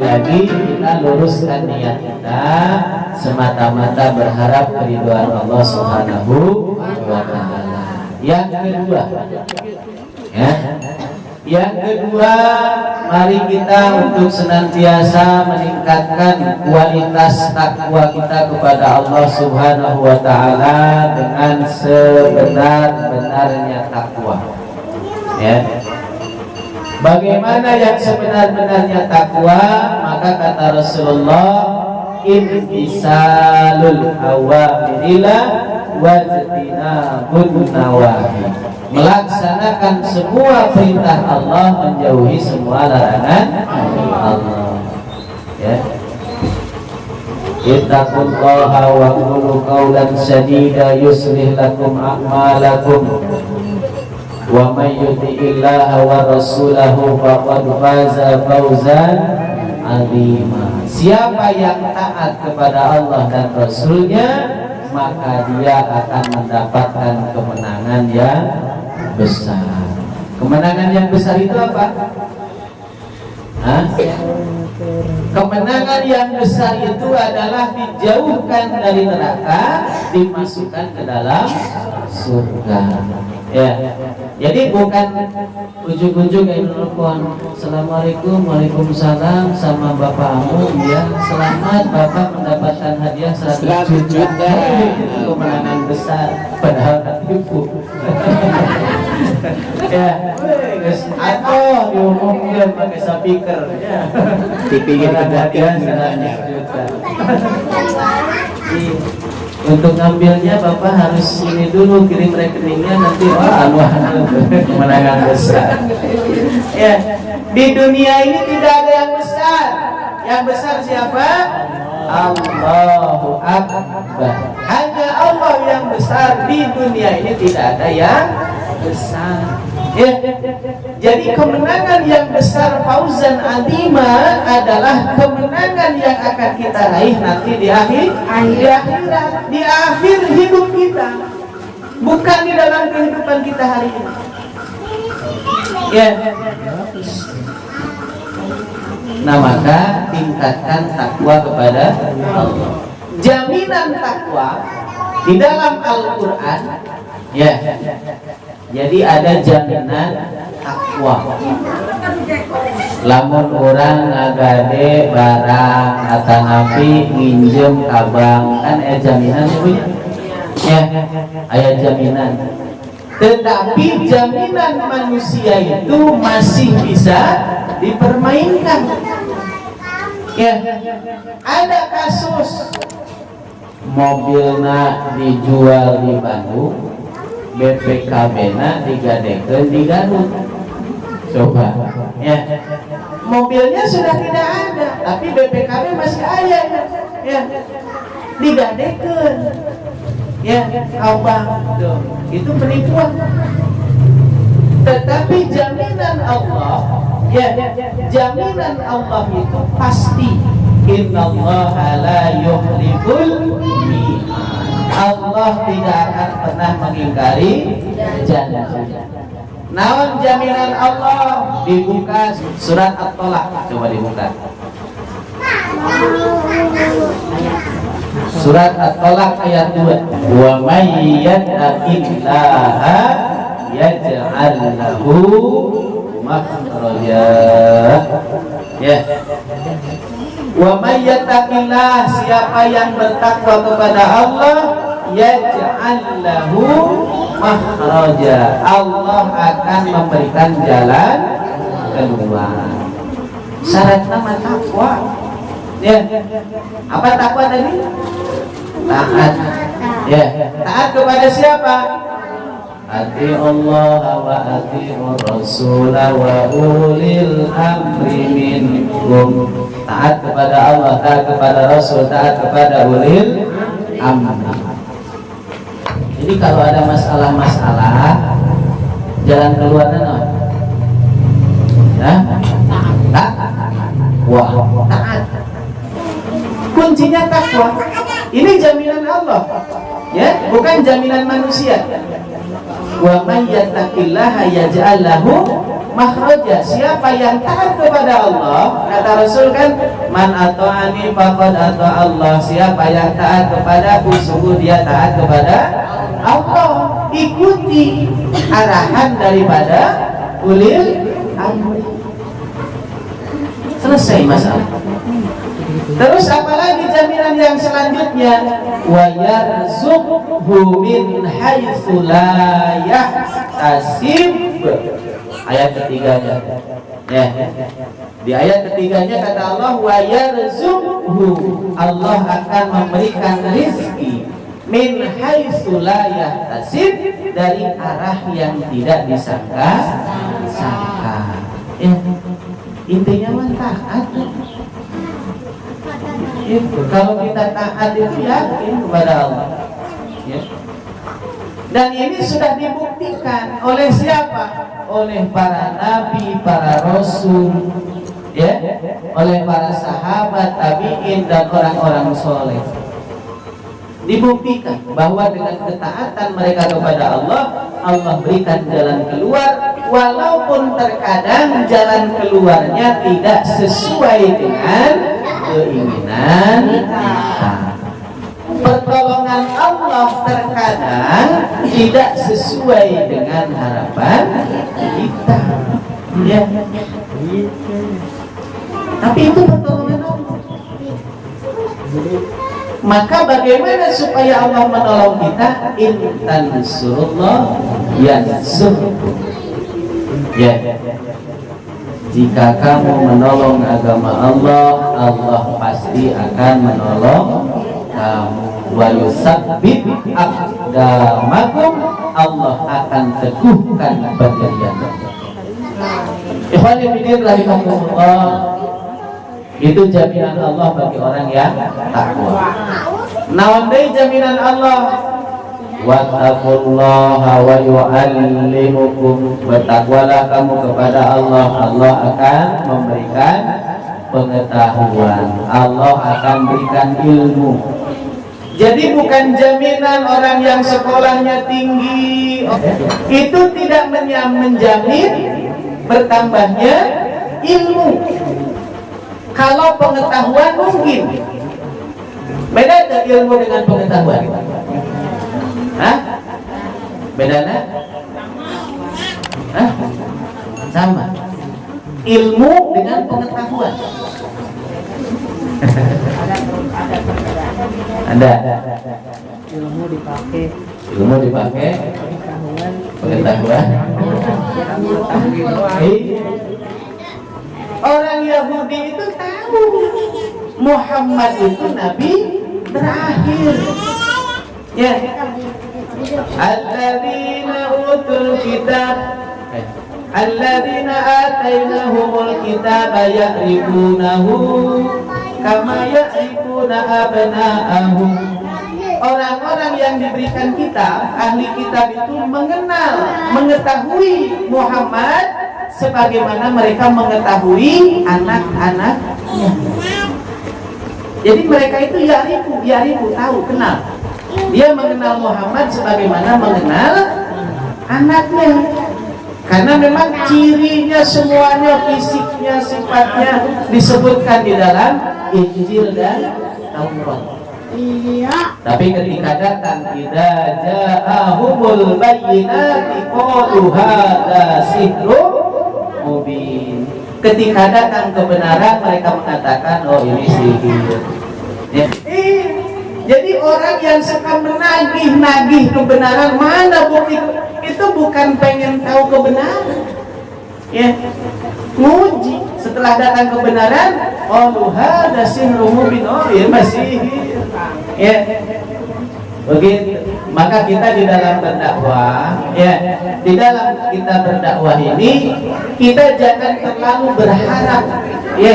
lagi kita luruskan niat kita semata-mata berharap keridhaan Allah Subhanahu wa taala. Yang kedua, ya. Yang kedua, mari kita untuk senantiasa meningkatkan kualitas takwa kita kepada Allah Subhanahu wa taala dengan sebenar-benarnya takwa. Ya. Bagaimana yang sebenar-benarnya takwa? Maka kata Rasulullah, imtisalul awamirila wajtinabun nawahi. Melaksanakan semua perintah Allah, menjauhi semua larangan Allah. Ya. Ittaqullaha wa qulu qawlan sadida yuslih lakum a'malakum wa may yuti'illaha wa rasulahu faqad faza fawzan 'azima. Siapa yang taat kepada Allah dan Rasulnya, maka dia akan mendapatkan kemenangan yang besar. Kemenangan yang besar itu apa? Hah? Kemenangan yang besar itu adalah dijauhkan dari neraka, dimasukkan ke dalam surga. Ya. Jadi bukan ujung-ujung kayak nelfon, Assalamualaikum, Waalaikumsalam sama bapakmu, ya selamat bapak mendapatkan hadiah 100 juta. Itu kemenangan besar, padahal ketipu. Ya, atau diumumkan pakai speaker, ya. Dipikir hadiah 100 juta. Untuk ngambilnya bapak harus ini dulu, kirim rekeningnya, nanti kemenangan besar. Ya, di dunia ini tidak ada yang besar. Yang besar siapa? Allahu Akbar. Hanya Allah yang besar. Di dunia ini tidak ada yang besar. Ya. Jadi kemenangan yang besar, fauzan azima, adalah kemenangan yang akan kita raih nanti di akhirat, di akhir hidup kita, bukan di dalam kehidupan kita hari ini. Ya. Nah, maka tingkatkan takwa kepada Allah. Jaminan takwa di dalam Al-Quran, ya. Jadi ada jaminan takwa. Lamun orang ngagade barang atau nabi nginjem kabang, kan ada jaminan punya. Ya, ada jaminan. Tetapi jaminan manusia itu masih bisa dipermainkan. Ya, ada kasus mobilnya dijual di Bandung, BPKB-na digadekeun di Garut. Coba, ya. Mobilnya sudah tidak ada, tapi BPKB masih ada, ya. Digadekeun. Ya, Abang, itu penipuan. Tetapi jaminan Allah, ya, jaminan Allah itu pasti. Innallaha la yukhliful mi'ad. Allah tidak akan pernah mengingkari janji. Naon jaminan Allah? Dibuka surat At-Tolak, coba dibuka. Surat At-Tolak ayat 2. Wa may yattaqillaha yaj'al lahu makhraja. Ya. Wa may yattaqillah, siapa yang bertakwa kepada Allah, yaj'al lahu makhraja, Allah akan memberikan jalan keluar. Syarat nama takwa. Ya. Apa takwa tadi? Taat. Ya. Taat kepada siapa? Ati Allah wa ati Rasul wa ulil amri minkum. Taat kepada Allah, taat kepada Rasul, taat kepada ulil amri. Jadi kalau ada masalah-masalah, jalan keluarnya non? Nah, takwa. Taat. Kuncinya takwa. Ini jaminan Allah, ya, bukan jaminan manusia. Wa may yattaqillaha yaj'al lahu makhraja. Siapa yang taat kepada Allah, kata Rasul kan, man ata'ani faqad ata'a Allah. Siapa yang taat kepadaku, sungguh dia taat kepada Allah. Ikuti arahan daripada ulil amri. Selesai masalah. Terus apalagi jaminan yang selanjutnya, wa yarzuqhu min haitsu la yahtasib. Ayat ketiganya. Ya. Di ayat ketiganya kata Allah, wa yarzuqhu, Allah akan memberikan rezeki min haitsu la yahtasib, dari arah yang tidak disangka-sangka. Ya. Intinya mah taat. Itu kalau kita taat itu yakin kepada Allah. Ya. Dan ini sudah dibuktikan oleh siapa? Oleh para nabi, para rasul, ya, oleh para sahabat, tabi'in, dan orang-orang soleh. Dibuktikan bahwa dengan ketaatan mereka kepada Allah, Allah berikan jalan keluar, walaupun terkadang jalan keluarnya tidak sesuai dengan keinginan kita. Pertolongan Allah terkadang tidak sesuai dengan harapan kita. Ya. Tapi itu pertolongan Allah. Maka bagaimana supaya Allah menolong kita? In tansurullah yansurkum. Ya. Jika kamu menolong agama Allah, Allah pasti akan menolong kamu. Wa yusabbit aqdamakum, Allah akan teguhkan pendirian. Ikhwani fillah rahimakumullah, itu jaminan Allah bagi orang yang takwa. Naon deui jaminan Allah? Wattaqullaha wa yu'allimukum. Bertakwalah kamu kepada Allah, Allah akan memberikan pengetahuan, Allah akan berikan ilmu. Jadi bukan jaminan orang yang sekolahnya tinggi itu tidak menjamin bertambahnya ilmu. Kalau pengetahuan mungkin. Beda tak ilmu dengan pengetahuan? Hah? Bedanya? Hah? Sama. Ilmu dengan pengetahuan. Ada. Ilmu dipakai. Pengetahuan. Orang Yahudi itu tahu Muhammad itu nabi terakhir. Ya. Alladzina utul kitab, alladzina atainahumul kitaba ya'rifunahu kama ya'rifuna abna'ahum. Orang-orang yang diberikan kitab, ahli kitab itu mengetahui Muhammad sebagaimana mereka mengetahui anak-anaknya. Jadi mereka itu ya'rifu, tahu, kenal. Dia mengenal Muhammad sebagaimana mengenal anaknya. Karena memang cirinya semuanya, fisiknya, sifatnya disebutkan di dalam Injil dan Taurat. Iya. Tapi ketika datang idza ja'ahumul bayyinati qalu hadza sihrun mubin. Ketika datang kebenaran mereka mengatakan, oh ini sihir. Ya. Jadi orang yang suka menagih kebenaran, mana bukti? Itu bukan pengen tahu kebenaran, ya, nguji. Setelah datang kebenaran, oh hadza sihrun mubin, oh ya masih, ya, begitu. Maka kita di dalam berdakwah, ya, di dalam kita berdakwah ini, kita jangan terlalu berharap, ya,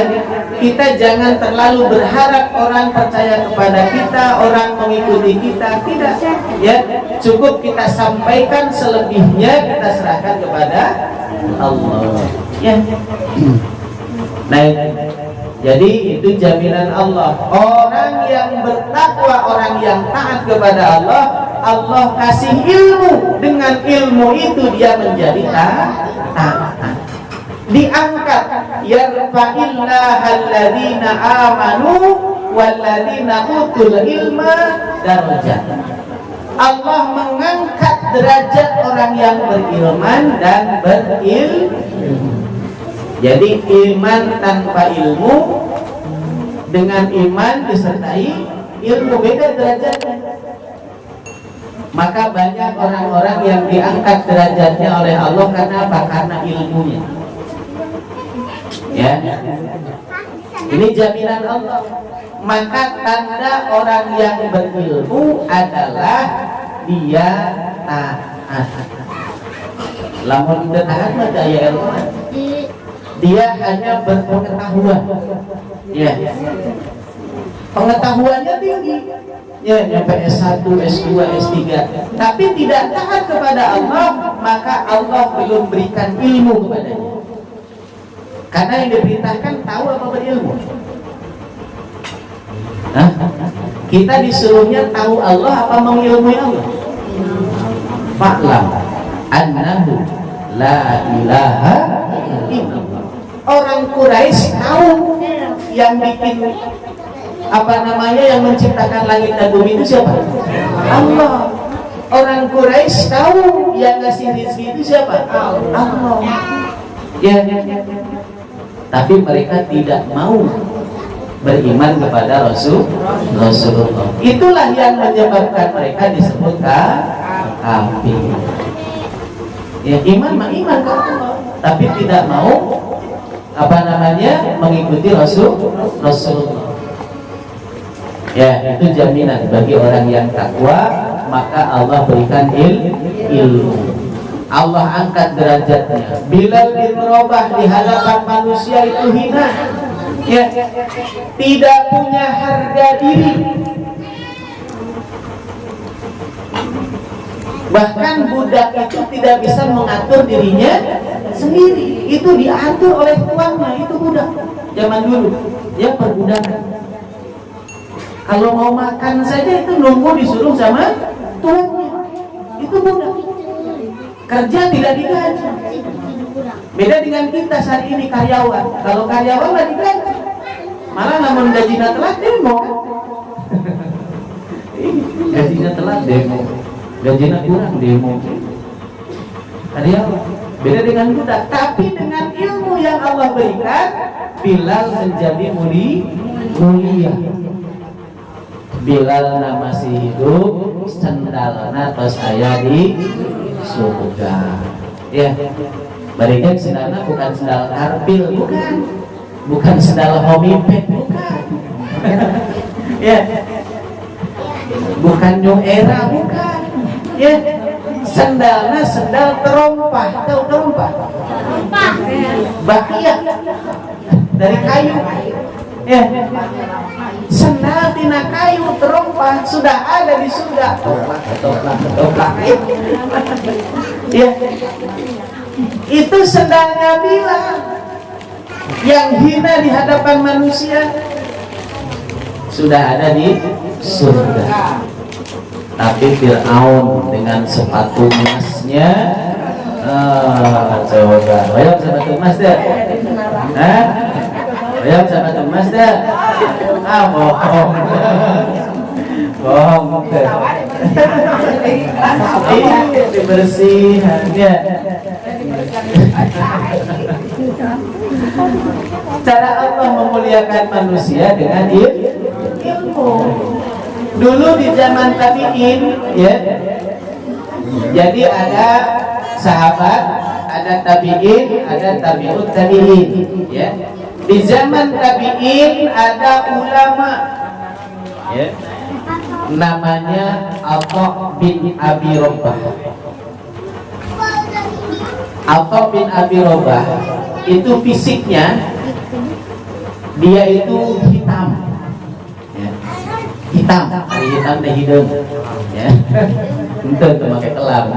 kita jangan terlalu berharap orang percaya kepada kita, orang mengikuti kita, tidak, ya, cukup kita sampaikan, selebihnya kita serahkan kepada Allah, ya. Nah, jadi itu jaminan Allah. Orang yang bertakwa, orang yang taat kepada Allah, Allah kasih ilmu. Dengan ilmu itu dia menjadi taat. diangkat, yarfa'illahal ladzina amanu wal ladzina utul ilma darajat. Allah mengangkat derajat orang yang berilman dan berilmu. Jadi iman tanpa ilmu dengan iman disertai ilmu beda derajatnya. Maka banyak orang-orang yang diangkat derajatnya oleh Allah karena apa? Karena ilmunya. Ya. Ini jaminan Allah. Maka tanda orang yang berilmu adalah dia taat. Lamun dia taat mah daya ilmu. Dia hanya berpengetahuan. Ya. Pengetahuannya tinggi. Ya, nyampe S1, S2, S3. Tapi tidak taat kepada Allah, maka Allah belum berikan ilmu kepadanya. Karena yang diperintahkan tahu apa berilmu. Hah? Kita disuruhnya tahu Allah apa mengilmui Allah? Fa'lam annahu la ilaha illallah. Orang Quraisy tahu yang bikin yang menciptakan langit dan bumi itu siapa? Allah. Orang Quraisy tahu yang ngasih rezeki itu siapa? Allah. Ya. Tapi mereka tidak mau beriman kepada Rasulullah. Itulah yang menyebabkan mereka disebut kafir. Ya, iman ke Allah, tapi tidak mau mengikuti Rasulullah. Ya, itu jaminan bagi orang yang takwa, maka Allah berikan ilmu. Allah angkat derajatnya. Bilal bin Rabah di hadapan manusia itu hina. Ya, tidak punya harga diri. Bahkan budak itu tidak bisa mengatur dirinya sendiri. Itu diatur oleh tuannya. Itu budak zaman dulu. Dia perbudakan. Kalau mau makan saja itu nunggu disuruh sama tuannya. Itu budak. Kerja tidak digaji. Beda dengan kita saat ini karyawan. Kalau karyawan nggak digaji, malah namun gajinya telat demo. Gajinya telat demo, gajinya kurang demo. Karyawan. Beda dengan budak. Tapi dengan ilmu yang Allah berikan, Bilal menjadi mulia. Bilal masih hidup, sendalna tos aya di surga. Ya, barikan sendalna bukan sendal karpil, bukan sendal homipet, bukan. Ya, bukan new era, bukan. Ya, sendalna sendal terompah, tahu terompah? Bakia dari kayu. Ya, sendal tina kayu terompah sudah ada di surga. Toplak. Ya, itu sendalnya Bilal yang hina di hadapan manusia, sudah ada di surga. Tapi Fir'aun dengan sepatu emasnya, coba, bayar sepatu emas deh. Bayar sepatu emas deh. Bohong. Ini dibersihannya. Cara Allah memuliakan manusia dengan ilmu. Dulu di zaman tabi'in, ya. Jadi ada sahabat, ada tabi'in, ada tabi'ut tabi'in, ya. Di zaman tabi'in ada ulama, ya, namanya Atha bin Abi Rabah. Atha bin Abi Rabah itu fisiknya dia itu hitam, ya. Hitam teh hidung, ya. Itu pakai kelam,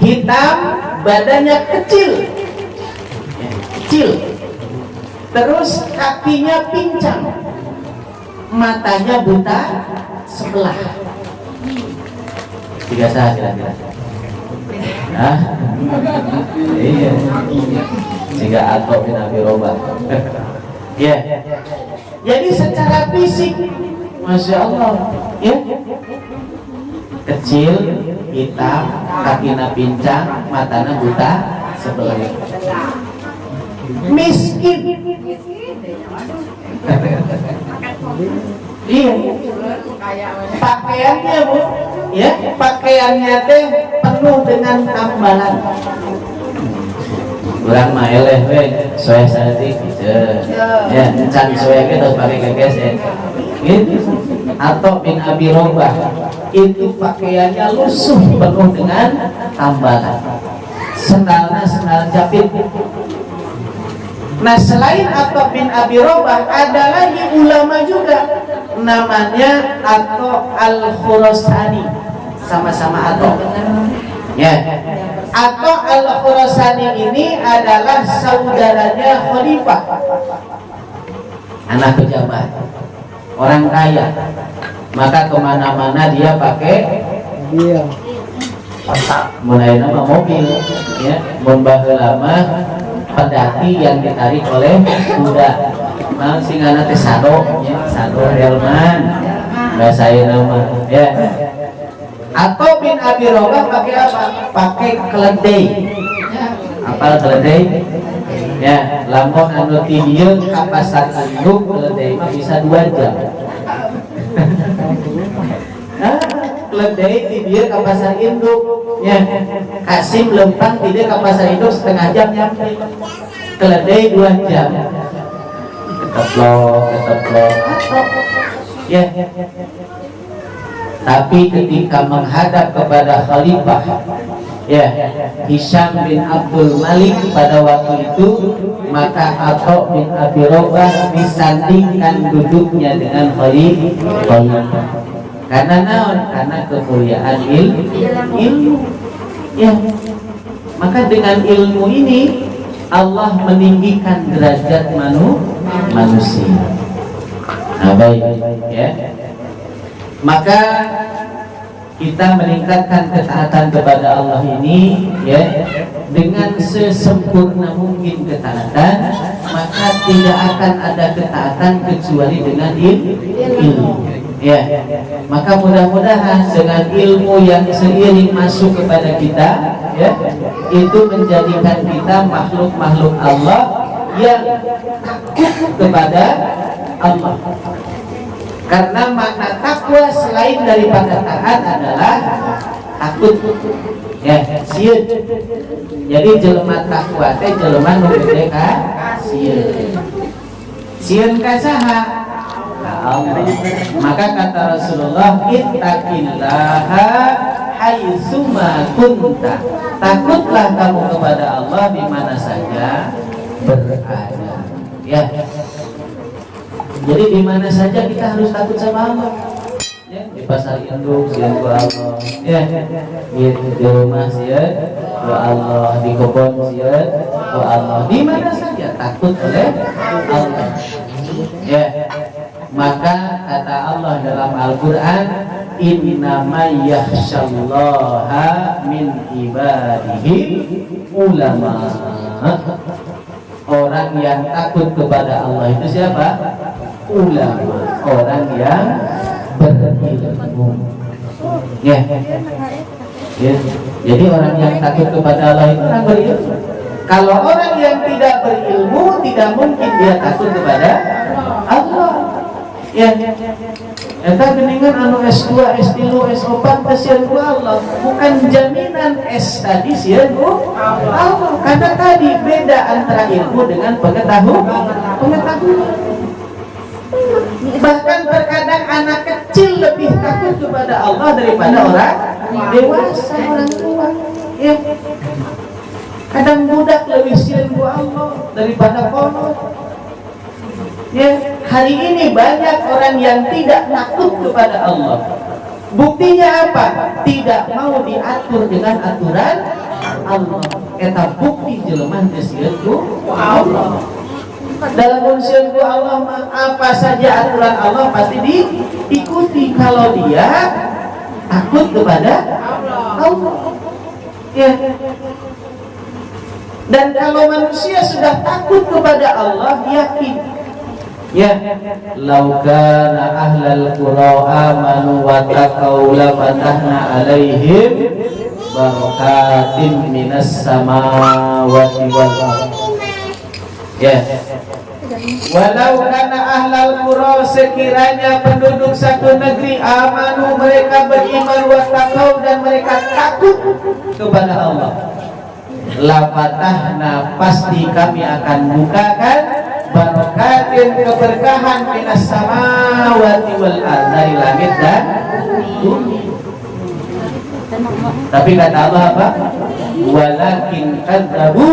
hitam, badannya kecil, ya, kecil. Terus kakinya pincang, matanya buta sebelah. Tiga saat kira-kira. Hah? Iya. Jika Atok bin Abi Robah. Ya. Jadi secara fisik, masya Allah, ya, kecil, hitam, kakinya pincang, matanya buta, sebelah. Miskin. Iya. Pakaiannya bu, ya, pakaiannya teh penuh dengan tambalan. Kurang mah eleh we, soe saeutik ya, encan soe ge terus pakai kekes ya. Gitu. Atau bin Abi Robah itu pakaiannya lusuh penuh dengan tambalan. Sendalnya sendal jepit. Nah selain Atha bin Abi Robah ada lagi ulama juga namanya Atha Al-Khurasani, sama-sama Atha. Ya. Atha Al-Khurasani ini adalah saudaranya Khalifah, anak pejabat, orang kaya. Maka kemana-mana dia pakai mulai nama mobil, ya, membawa lama pedati yang ditarik oleh kuda. Nah, singana teh sado, ya, sado delman. Bahasa nama, ya. Atau bin Abi Robah pakai apa? Pakai keledai. Apa keledai? Ya, lamun anu ti dieu ka pasar induk keledai mah bisa 2 jam. Keledai ti dieu ka pasar induk, ya. Kasim lempang ti dieu ka pasar induk setengah jam nyampe. Keledai 2 jam. Keteplok. Ya. Tapi ketika menghadap kepada Khalifah, ya, Hisham bin Abdul Malik pada waktu itu, maka Atha bin Abi Robah disandingkan duduknya dengan Khalifah. Karena naon? Karena kemuliaan ilmu. Ya. Maka dengan ilmu ini Allah meninggikan derajat manusia. Nah, baik, ya. Maka kita meningkatkan ketaatan kepada Allah ini, ya, dengan sesempurna mungkin ketaatan, maka tidak akan ada ketaatan kecuali dengan ilmu. Ya, maka mudah-mudahan dengan ilmu yang seiring masuk kepada kita, ya, itu menjadikan kita makhluk-makhluk Allah yang takut kepada Allah. Karena makna takwa selain daripada taat adalah takut, ya, sieun. Jadi jelema takwa teh jelema nu gede ka sieun. Sieun ka saha? Ka Allah. Maka kata Rasulullah, ittaqillaha haitsuma kunta. Takutlah kamu kepada Allah di mana saja berada. Ya. Jadi di mana saja kita harus takut sama Allah. Ya, di pasar induk sieun ku Allah. Ya, di rumah sieun ku Allah, di kebun sieun ku Allah. Di mana saja takut oleh Allah. Ya. Maka kata Allah dalam Al-Qur'an, innama yakhsyallaha min ibadihi ulama. Orang yang takut kepada Allah itu siapa? Ulama, orang yang berilmu. Ya. Ya. Jadi orang yang takut kepada Allah itu orang berilmu. Kalau orang yang tidak berilmu, tidak mungkin dia takut kepada Allah. Ya. Eta geningan anu S2, S3, S4 sieun ku Allah, bukan jaminan S tadi sieun ku Allah. Karena tadi beda antara ilmu dengan pengetahuan. Bahkan terkadang anak kecil lebih takut kepada Allah daripada orang dewasa, orang tua. Ya. Kadang budak lebih sieun ku Allah daripada kolot. Ya, hari ini banyak orang yang tidak takut kepada Allah. Buktinya apa? Tidak mau diatur dengan aturan Allah. Eta bukti jelema teh sieun ku Allah. Dalam sieun ku Allah apa saja aturan Allah pasti diikuti kalau dia takut kepada Allah. Ya. Dan kalau manusia sudah takut kepada Allah, yakin. Ya, lau kana ahlal qura amanu wa taqaw la fatahna alaihim barakatin minas samawati wal ardh. Ya. Walau kana ahlal qura, sekiranya penduduk satu negeri amanu, mereka beriman, wa taqaw, dan mereka takut kepada Allah, la fatahna, pasti kami akan bukakan barakatin, keberkahan, minas samawati wal ardh, dari langit dan bumi. Tapi kata Allah apa? Walakin kadzabu,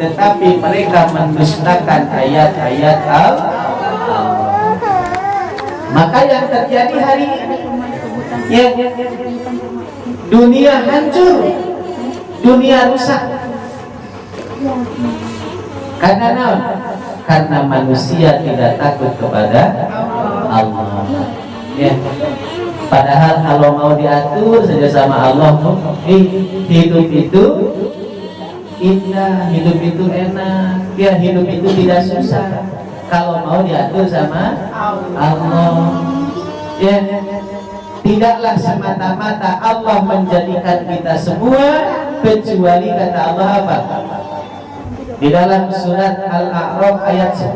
tetapi mereka mendustakan ayat-ayat Allah. Maka yang terjadi hari ini, ya, dunia hancur, dunia rusak. Karena apa? Karena manusia tidak takut kepada Allah. Ya. Padahal kalau mau diatur saja sama Allah, hidup itu indah, hidup itu enak, ya, hidup itu tidak susah kalau mau diatur sama Allah. Ya, tidaklah semata-mata Allah menjadikan kita semua, kecuali kata Allah apa? Di dalam surat Al-A'raf ayat 10,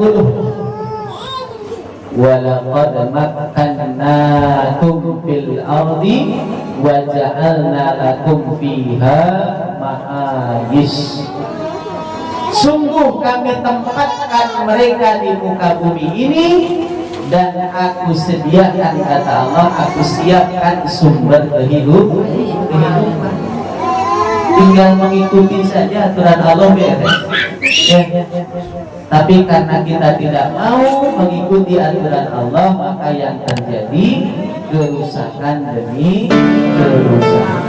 walaqad makkannakum fil ardi wa ja'alna lakum fiha ma'ayis. Sungguh kami tempatkan mereka di muka bumi ini, dan aku sediakan, kata Allah, aku siapkan sumber kehidupan. Tinggal mengikuti saja aturan Allah, beres. Ya. Tapi karena kita tidak mau mengikuti aturan Allah, maka yang terjadi kerusakan demi kerusakan.